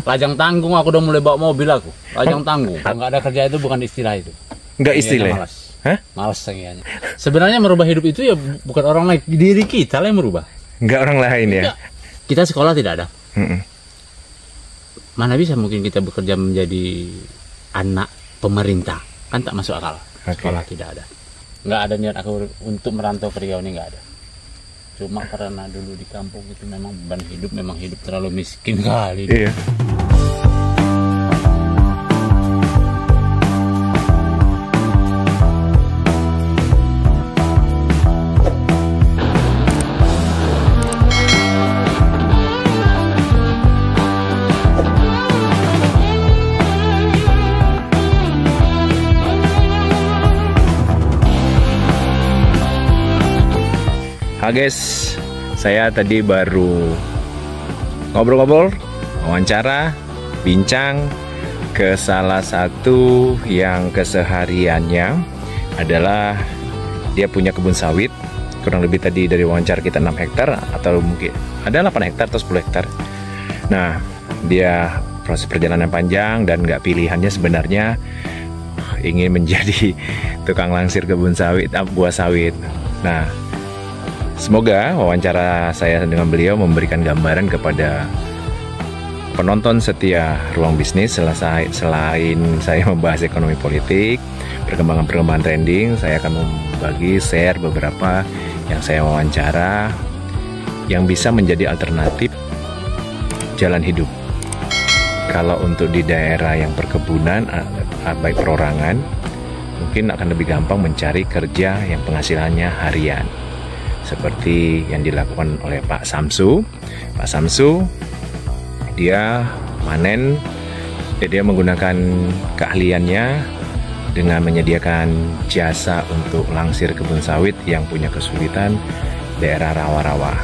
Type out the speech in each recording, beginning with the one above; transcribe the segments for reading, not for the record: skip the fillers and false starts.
Lajang tanggung, aku udah mulai bawa mobil aku. Lajang tanggung. Kalau nggak ada kerja itu bukan istilah itu. Nggak istilah. Malas. Hah? Malas sangiannya. Sebenarnya merubah hidup itu ya bukan orang lain, diri kita lah yang merubah. Nggak orang lain ya. Enggak. Kita sekolah tidak ada. Mana bisa mungkin kita bekerja menjadi anak pemerintah, kan tak masuk akal. Sekolah tidak ada. Nggak ada niat aku untuk merantau ke Riau ini, nggak ada. Cuma karena dulu di kampung itu memang beban hidup, memang hidup terlalu miskin kali. Iya. Guys, saya tadi baru ngobrol-ngobrol, wawancara, bincang ke salah satu yang kesehariannya adalah dia punya kebun sawit. Kurang lebih tadi dari wawancara kita 6 hektar atau mungkin ada 8 hektar atau 10 hektar. Nah, dia proses perjalanan panjang dan nggak pilihannya sebenarnya ingin menjadi tukang langsir kebun sawit, buah sawit. Nah, semoga wawancara saya dengan beliau memberikan gambaran kepada penonton setia Ruang Bisnis. Selain saya membahas ekonomi politik, perkembangan trending, saya akan membagi share beberapa yang saya wawancara yang bisa menjadi alternatif jalan hidup. Kalau untuk di daerah yang perkebunan, baik perorangan, mungkin akan lebih gampang mencari kerja yang penghasilannya harian. Seperti yang dilakukan oleh Pak Samsu. Pak Samsu, dia manen, dia menggunakan keahliannya dengan menyediakan jasa untuk langsir kebun sawit yang punya kesulitan daerah rawa-rawa.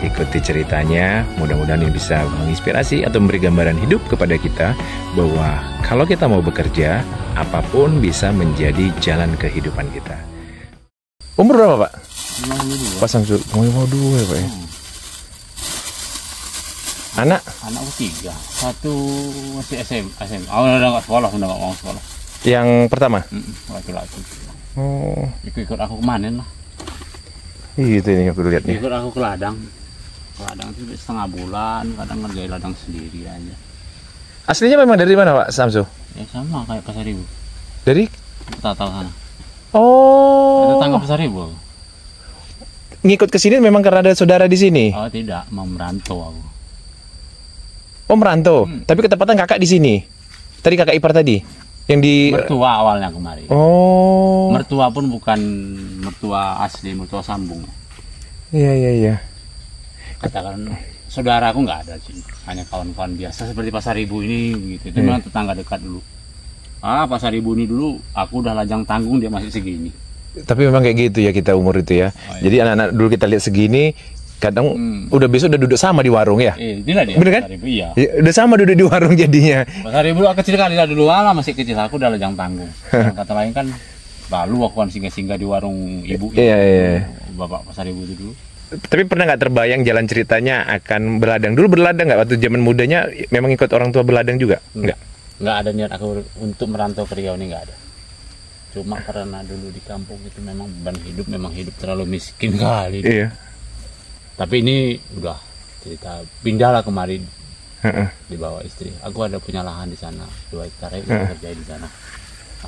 Ikuti ceritanya, mudah-mudahan ini bisa menginspirasi atau memberi gambaran hidup kepada kita bahwa kalau kita mau bekerja, apapun bisa menjadi jalan kehidupan kita. Umur berapa, Pak? 52. Pasang mau 52 ya, Pak ya? Anak? Anakku 3. Satu masih SMA. Oh, udah nggak sekolah, udah nggak mau sekolah. Yang pertama? Laki-laki. Oh. Ikut aku kemanin lah. Gitu ini aku lihat nih. Ikut aku ke ladang. Ladang itu setengah bulan, kadang ngerjain ladang sendiri aja. Aslinya memang dari mana, Pak Samsu? Ya sama kayak Pasaribu. Dari? Tak tahu sana. Oh. Ada tangga Pasaribu. Ngikut ke sini memang karena ada saudara di sini? Oh tidak, mau merantau aku. Oh merantau, tapi ketepatan kakak di sini. Tadi kakak ipar tadi, yang di mertua awalnya kemarin. Oh. Mertua pun bukan mertua asli, mertua sambung. Iya. Katakan saudara aku nggak ada sih, hanya kawan-kawan biasa seperti Pasaribu ini gitu. Itu memang tetangga dekat dulu. Pasaribu ini dulu aku udah lajang tanggung, dia masih segini. Tapi memang kayak gitu ya kita umur itu ya. Oh, iya. Jadi anak-anak dulu kita lihat segini, kadang udah besok udah duduk sama di warung ya. Inilah dia. Bener kan? Pasaribu, iya. Udah sama duduk di warung jadinya. Pasaribu kecil kali lah dulu, masih kecil aku udah lajang tanggung. Kata lain kan, lalu aku kan singgah-singgah di warung ibu. Iya. Bapak Pasaribu itu dulu. Tapi pernah nggak terbayang jalan ceritanya akan berladang? Dulu berladang nggak waktu zaman mudanya? Memang ikut orang tua berladang juga? Nggak ada niat aku untuk merantau ke Riau ini, nggak ada. Cuma karena dulu di kampung itu memang beban hidup, memang hidup terlalu miskin kali. Iya. Tapi ini udah cerita, pindahlah kemarin dibawa istri. Aku ada punya lahan di sana 2 hektar, kerja di sana.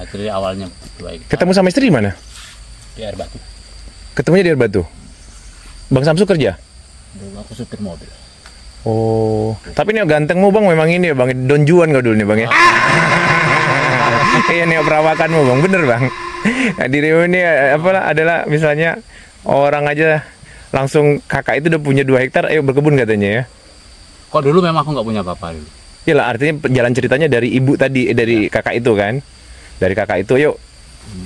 Jadi awalnya 2 hektar. Ketemu sama istri di mana? Di Air Batu. Ketemunya di Air Batu. Bang Samsu kerja? Dulu aku supir mobil. Oh, tapi ini gantengmu Bang, memang ini ya Bang, Don Juan kau dulu nih Bang ya. Iya nih perawakanmu Bang, bener Bang. Nah, di Riau ini adalah misalnya orang aja langsung kakak itu udah punya 2 hektar, ayo berkebun katanya ya. Kok dulu memang aku nggak punya apa-apa dulu. Iyalah, artinya jalan ceritanya dari ibu tadi, dari kakak itu kan. Dari kakak itu, yuk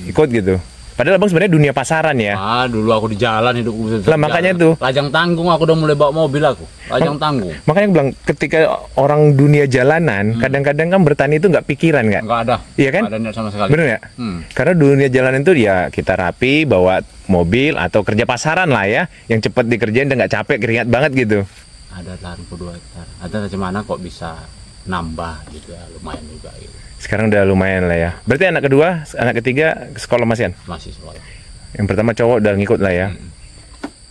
ikut gitu. Padahal Bang sebenarnya dunia pasaran ya. Dulu aku di jalan hidupku. Lah makanya tuh. Lajang tanggung, aku udah mulai bawa mobil aku. Lajang tanggung. Makanya aku bilang ketika orang dunia jalanan, kadang-kadang kan bertani itu nggak pikiran kan? Nggak ada. Iya kan? Nggak ada niat sama sekali. Bener ya? Karena dunia jalanan itu ya kita rapi, bawa mobil atau kerja pasaran lah ya, yang cepat dikerjain dan nggak capek, keringat banget gitu. ada lahanku 2 hektar. Ada gimana kok bisa nambah gitu ya, lumayan juga gitu. Sekarang udah lumayan lah ya. Berarti anak kedua, anak ketiga sekolah masian? Masih sekolah. Yang pertama cowok udah ngikut lah ya.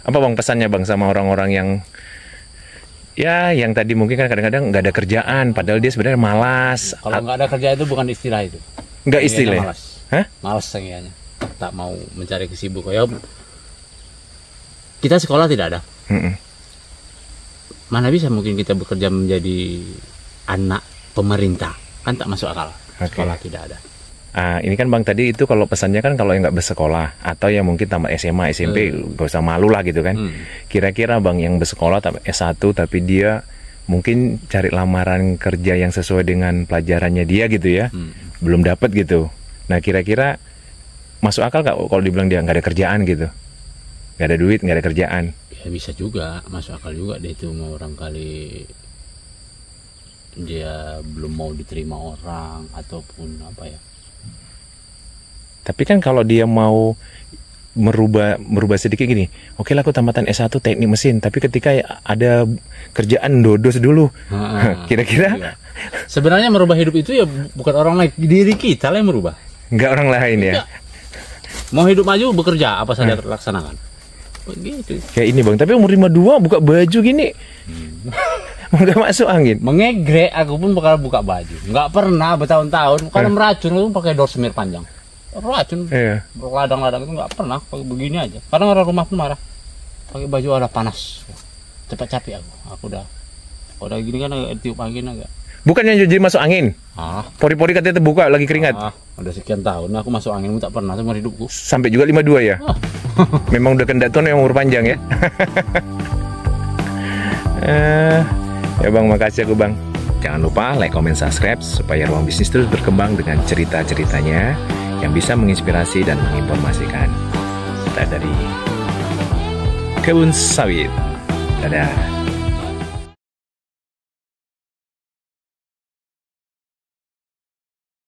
Apa bang pesannya bang sama orang-orang yang ya yang tadi mungkin kan kadang-kadang nggak ada kerjaan, padahal dia sebenarnya malas. Kalau nggak ada kerja itu bukan istilah itu. Nggak istilah. Malas. Hah? Malas sangianya. Tak mau mencari kesibukan. Ya, kita sekolah tidak ada. Mana bisa mungkin kita bekerja menjadi anak pemerintah, kan tak masuk akal. Sekolah tidak ada. Ini kan bang tadi itu kalau pesannya kan kalau yang nggak bersekolah atau yang mungkin tamat SMA, SMP gak usah malu lah gitu kan. Kira-kira bang yang bersekolah tamat S1 tapi dia mungkin cari lamaran kerja yang sesuai dengan pelajarannya dia gitu ya, belum dapat gitu. Nah kira-kira masuk akal nggak kalau dibilang dia nggak ada kerjaan gitu, nggak ada duit, nggak ada kerjaan? Ya bisa juga, masuk akal juga deh itu, mau orang kali dia belum mau diterima orang ataupun apa ya. Tapi kan kalau dia mau merubah sedikit gini, oke lah aku tamatan S1 teknik mesin, tapi ketika ada kerjaan dodos dulu, kira-kira? Iya. Sebenarnya merubah hidup itu ya bukan orang lain, diri kita lah yang merubah. Nggak orang lain ya? Ya. Mau hidup maju bekerja apa saja laksanakan. Begitu. Kayak ini bang, tapi umur 52 buka baju gini, nggak masuk angin. Mengegrek aku pun bakal buka baju. Nggak pernah bertahun-tahun, karena meracun itu pakai dorsemir panjang. Racun, ladang-ladang itu nggak pernah pakai begini aja. Kadang orang rumah pun marah, pakai baju ada panas, cepat capek aku udah gini kan agak tiup angin agak. Bukannya jadi masuk angin? Pori-pori katanya terbuka lagi keringat. Udah sekian tahun aku masuk angin tak pernah seumur hidupku. Sampai juga 52 ya? Memang udah kendak Tuhan yang umur panjang ya. Ya bang, makasih aku bang. Jangan lupa like, comment, subscribe supaya Ruang Bisnis terus berkembang dengan cerita-ceritanya yang bisa menginspirasi dan menginformasikan. Kita dari Kebun Sawit. Dadah.